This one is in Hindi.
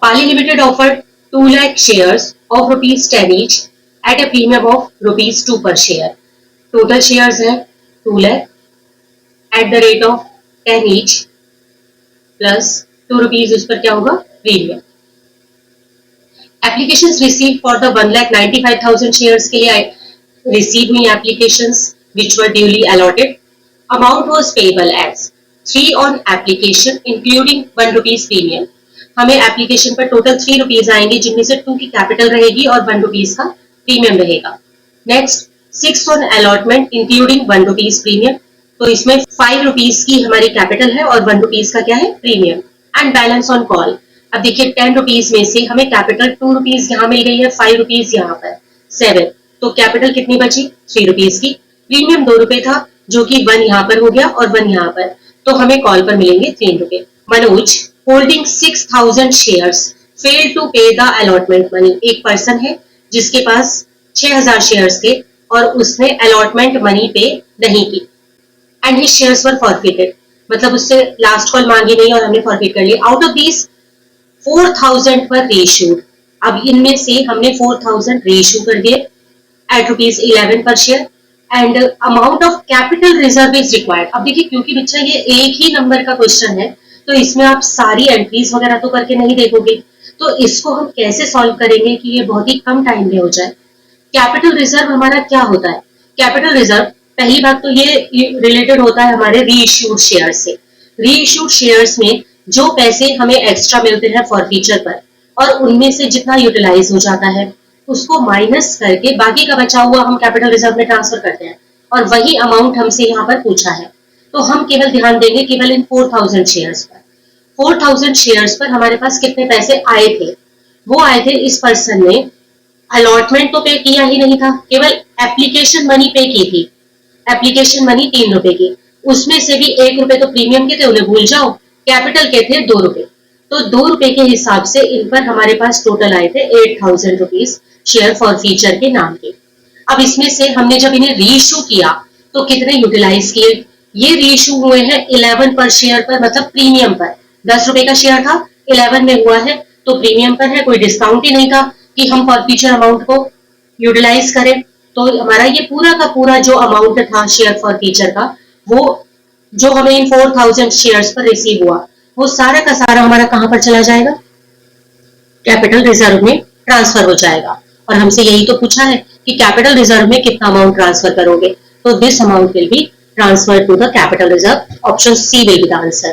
Pali Limited offered 2 lakh shares of rupees 10 each at a premium of rupees 2 per share. Total shares है 2 lakh at the rate of 10 each plus 2 rupees उस पर क्या होगा premium. Applications received for the 1,95,000 shares के लिए received हुई applications which were duly allotted. Amount was payable as 3 on application including 1 rupees premium. हमें एप्लीकेशन पर टोटल 3 रुपीज आएंगे जिनमें से 2 की कैपिटल रहेगी और 1 रुपीज का प्रीमियम रहेगा. Next 6 on allotment including 1 rupees premium. तो इसमें 5 रुपीज की हमारी कैपिटल है और 1 रुपीज का क्या है premium. And balance on call. अब देखिए 10 रुपीज में से हमें कैपिटल 2 रुपीज यहाँ मिल गई है, 5 रुपीज यहाँ पर 7. तो कैपिटल कितनी बची 3 रुपीज की. प्रीमियम 2 रुपए था जो कि 1 यहाँ पर हो गया और 1 यहाँ पर. तो हमें कॉल पर मिलेंगे 3 रुपए. Manoj holding 6,000 shares failed to pay the allotment money. एक पर्सन है जिसके पास 6,000 शेयर्स थे और उसने अलॉटमेंट मनी पे नहीं की. And his shares were forfeited. मतलब उससे लास्ट कॉल मांगी नहीं और हमने फॉरफिट कर लिया. आउट ऑफ दिस 4,000 पर रेशूड. अब इनमें से हमने 4,000 रेशू कर दिए एट ₹11 पर share. And amount of capital reserve is required. अब देखिए क्योंकि बच्चा ये एक ही नंबर का क्वेश्चन है तो इसमें आप सारी एंट्रीज वगैरह तो करके नहीं देखोगे. तो इसको हम कैसे सॉल्व करेंगे कि ये बहुत ही कम टाइम में हो जाए. कैपिटल रिजर्व हमारा क्या होता है. कैपिटल रिजर्व पहली बात तो ये रिलेटेड होता है हमारे रीइश्यूड शेयर से. रीइश्यूड शेयर्स में जो पैसे हमें एक्स्ट्रा मिलते हैं फॉरफीचर पर और उनमें से जितना यूटिलाइज हो जाता है उसको माइनस करके बाकी का बचा हुआ हम कैपिटल रिजर्व में ट्रांसफर करते हैं और वही अमाउंट हमसे यहाँ पर पूछा है. तो हम केवल ध्यान देंगे केवल इन 4,000 शेयर्स पर. 4,000 शेयर्स पर हमारे पास कितने पैसे आए थे. वो आए थे इस पर्सन ने अलॉटमेंट तो पे किया ही नहीं था, केवल एप्लीकेशन मनी पे की थी. एप्लीकेशन मनी 3 रुपए की. उसमें से भी 1 रुपए तो प्रीमियम के थे, उन्हें भूल जाओ. कैपिटल के थे 2 रुपए. तो 2 रुपए के हिसाब से इन पर हमारे पास टोटल आए थे 8,000 रुपीज शेयर फॉर फीचर के नाम के. अब इसमें से हमने जब इन्हें रीइश्यू किया तो कितने यूटिलाइज किए. ये रीइश्यू हुए हैं 11 पर शेयर पर, मतलब प्रीमियम पर. 10 रुपए का शेयर था 11 में हुआ है तो प्रीमियम पर है. कोई डिस्काउंट ही नहीं था कि हम फॉर फ्यूचर अमाउंट को यूटिलाइज करें. तो हमारा ये पूरा का पूरा जो अमाउंट था शेयर फॉर फ्यूचर का वो जो हमें इन 4,000 शेयर्स पर रिसीव हुआ वो सारा का सारा हमारा कहां पर चला जाएगा कैपिटल रिजर्व में ट्रांसफर हो जाएगा. और हमसे यही तो पूछा है कि कैपिटल रिजर्व में कितना अमाउंट ट्रांसफर करोगे. तो this amount will be transferred to the capital reserve. Option C will be the answer.